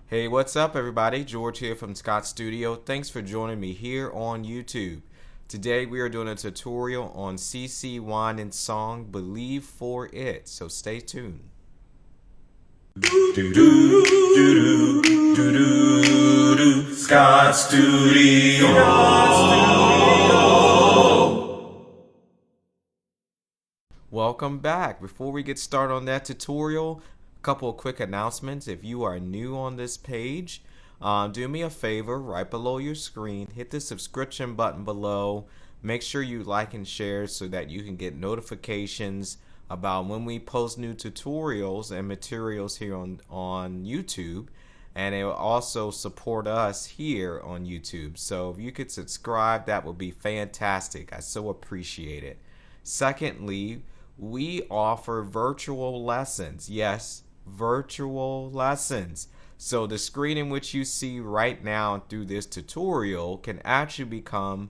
Hey, what's up, everybody? George here from Scott Studio. Thanks for joining me here on YouTube. Today we are doing a tutorial on CeCe Winans' song "Believe for It," so stay tuned. Scott Studio. Welcome back. Before we get started on that tutorial, a couple of quick announcements. If you are new on this page, do me a favor, right below your screen, hit the subscription button below. Make sure you like and share so that you can get notifications about when we post new tutorials and materials here on YouTube. And it will also support us here on YouTube. So if you could subscribe, that would be fantastic. I so appreciate it. Secondly, we offer virtual lessons. Yes, virtual lessons. So the screen in which you see right now through this tutorial can actually become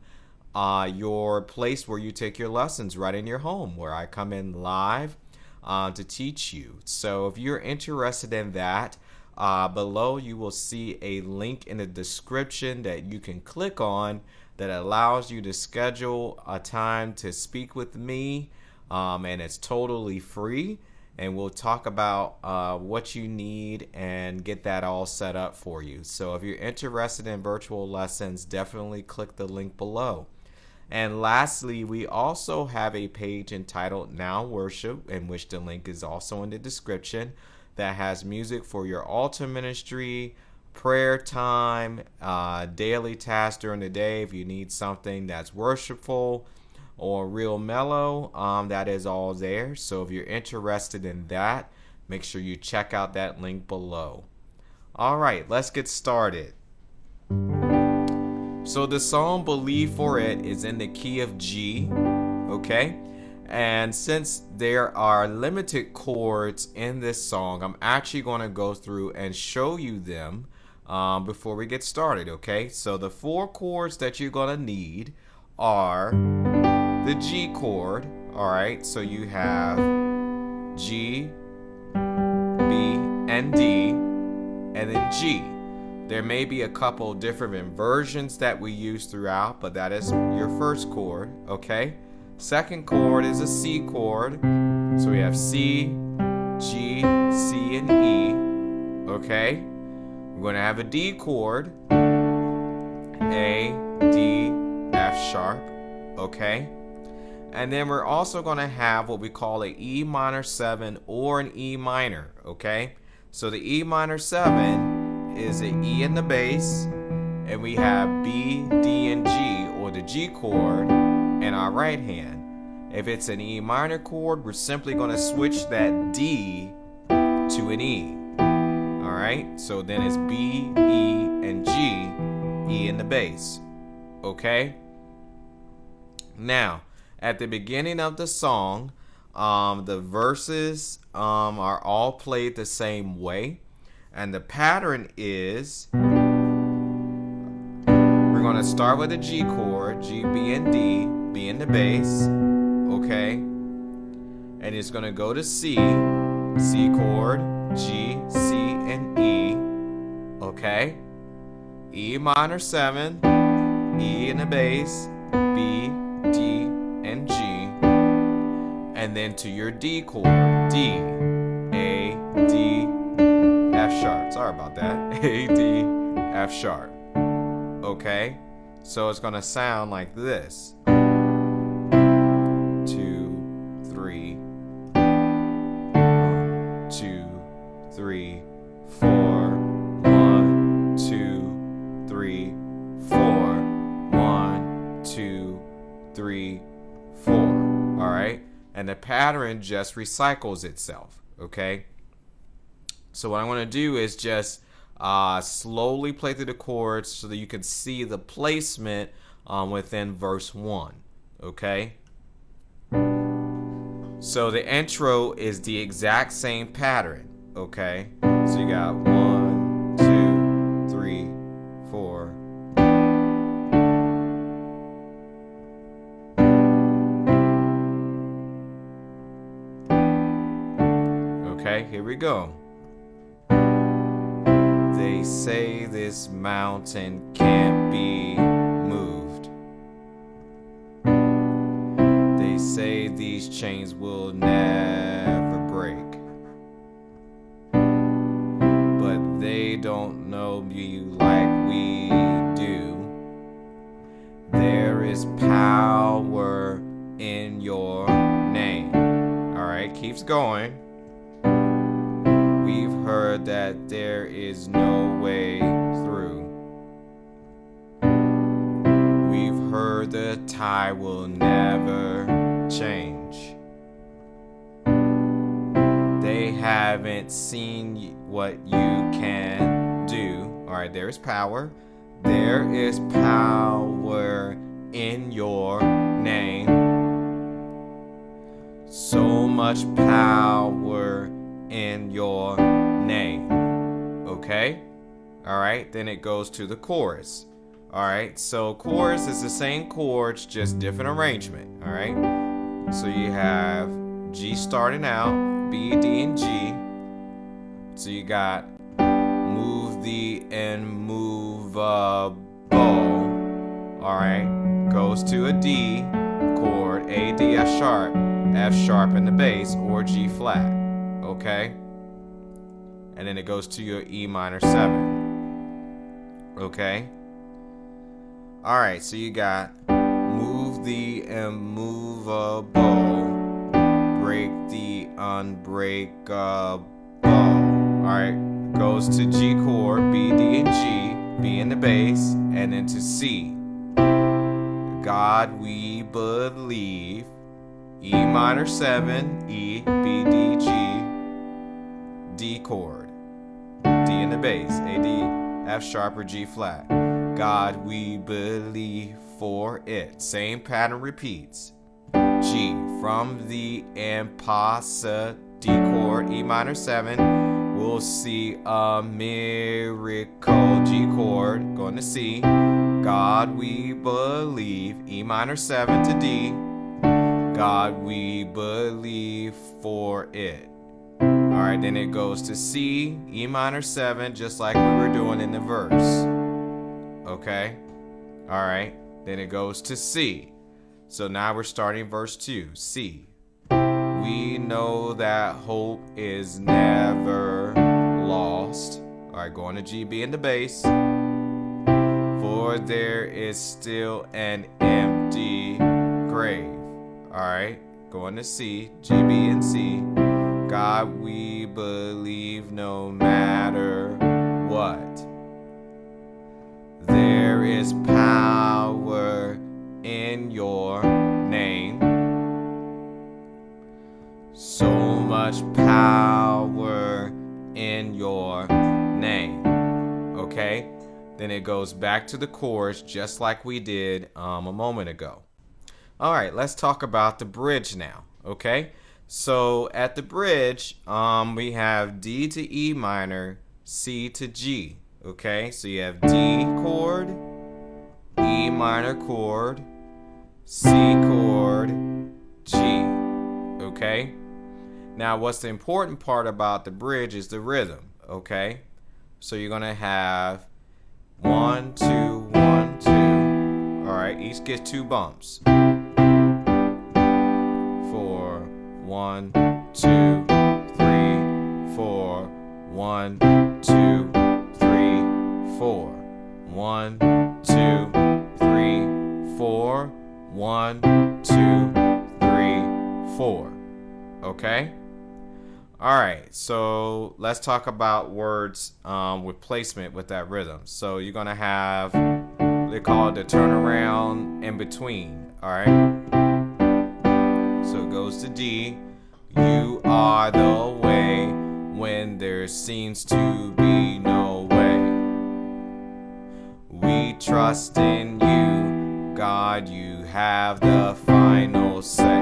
your place where you take your lessons right in your home, where I come in live to teach you. So if you're interested in that, below you will see a link in the description that you can click on that allows you to schedule a time to speak with me, and it's totally free, and we'll talk about what you need and get that all set up for you. So if you're interested in virtual lessons, definitely click the link below. And lastly, we also have a page entitled Now Worship, in which the link is also in the description, that has music for your altar ministry, prayer time, daily tasks during the day. If you need something that's worshipful or real mellow, that is all there. So if you're interested in that, make sure you check out that link below. All right, let's get started. So the song "Believe for It" is in the key of G, okay? And since there are limited chords in this song, I'm actually going to go through and show you them before we get started, okay? So the 4 chords that you're going to need are the G chord, all right? So you have G, B, and D, and then G. There may be a couple different inversions that we use throughout, but that is your first chord, okay? Second chord is a C chord. So we have C, G, C, and E, okay? We're going to have a D chord, A, D, F sharp, okay? And then we're also going to have what we call a E minor 7 or an E minor, okay? So the E minor 7 is an E in the bass, and we have B, D, and G, or the G chord, in our right hand. If it's an E minor chord, we're simply going to switch that D to an E. Alright, so then it's B, E, and G, E in the bass. Okay? Now, at the beginning of the song, the verses are all played the same way. And the pattern is, we're going to start with a G chord, G, B, and D, B in the bass, okay? And it's going to go to C, C chord, G, C, and E, okay? E minor 7, E in the bass, B, D, and G. And then to your D chord, D, A, D, F sharp. Sorry about that. A, D, F sharp. Okay? So it's going to sound like this. 2, 3. 2, 3, 4. 1, 2, 3, 4. 1, 2, 3, 4. All right? And the pattern just recycles itself. Okay? So what I want to do is just slowly play through the chords so that you can see the placement within verse 1. Okay? So the intro is the exact same pattern. Okay? So you got 1, 2, 3, 4. Okay, here we go. They say this mountain can't be moved. They say these chains will never break. But they don't know you like we do. There is power in your name. Alright, keeps going. We've heard that there is no way through. We've heard the tide will never change. They haven't seen what you can do. Alright, there is power. There is power in your name. So much power in your name. Okay? Alright, then it goes to the chorus. Alright, so chorus is the same chords, just different arrangement. Alright? So you have G starting out, B, D, and G. So you got move the and move bow. Alright, goes to a D chord, A, D, F sharp in the bass, or G flat. Okay? And then it goes to your E minor 7. Okay? Alright, so you got move the immovable, break the unbreakable. Alright, goes to G chord, B, D, and G, B in the bass, and then to C. God we believe, E minor 7, E, B, D, G, D chord, D in the bass, A, D, F sharp, or G flat. God we believe for it. Same pattern repeats. G from the impossible, D chord, E minor 7. We'll see a miracle, G chord, going to C. God we believe, E minor 7 to D. God we believe for it. Alright, then it goes to C, E minor 7, just like we were doing in the verse. Okay? Alright, then it goes to C. So now we're starting verse 2, C. We know that hope is never lost. Alright, going to G, B in the bass. For there is still an empty grave. Alright, going to C, G, B, and C. God, we believe no matter what. There is power in your name. So much power in your name. Okay? Then it goes back to the chorus just like we did a moment ago. Alright, let's talk about the bridge now. Okay? So at the bridge, we have D to E minor, C to G. Okay, so you have D chord, E minor chord, C chord, G. Okay, now what's the important part about the bridge is the rhythm. Okay, so you're gonna have 1, 2, 1, 2. All right, each gets 2 bumps. 1, 2, 3, 4. 1, 2, 3, 4. 1, 2, 3, 4. 1, 2, 3, 4. Okay? Alright, so let's talk about words with placement with that rhythm. So you're going to have, they call it the turnaround in between. Alright? So it goes to D. You are the way when there seems to be no way. We trust in you, God, you have the final say.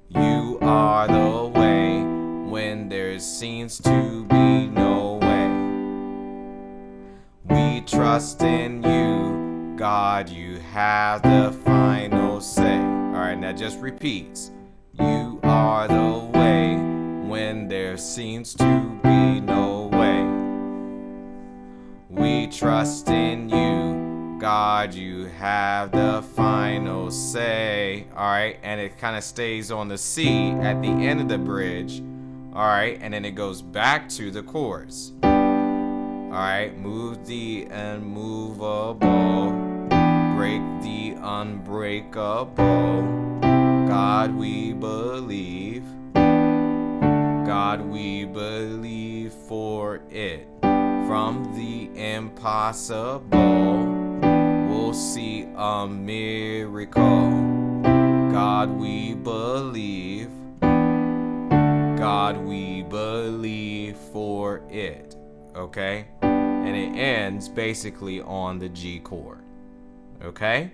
You are the way when there seems to be no way. We trust in you, God, you have the final say. Alright, that just repeats. You are the way when there seems to be no way. trust in you. God, you have the final say. Alright, and it kind of stays on the C at the end of the bridge. Alright, and then it goes back to the chorus. Alright, move the immovable, break the unbreakable. God, we believe. God, we believe for it. From the impossible, we'll see a miracle. God, we believe. God, we believe for it. Okay? And it ends basically on the G chord. Okay?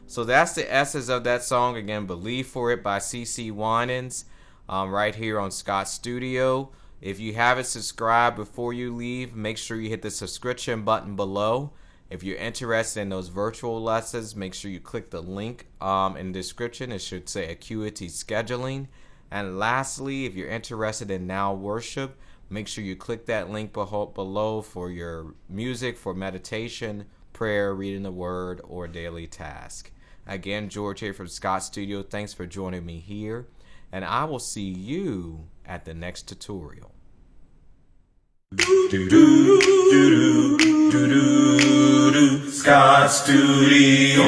So that's the essence of that song. Again, Believe for It by CeCe Winans, right here on Scott Studio. If you haven't subscribed before you leave, make sure you hit the subscription button below. If you're interested in those virtual lessons, make sure you click the link in the description. It should say Acuity Scheduling. And lastly, if you're interested in Now Worship, make sure you click that link below for your music, for meditation, prayer, reading the word, or daily task. Again, George here from Scott Studio. Thanks for joining me here, and I will see you at the next tutorial. Scott Studio.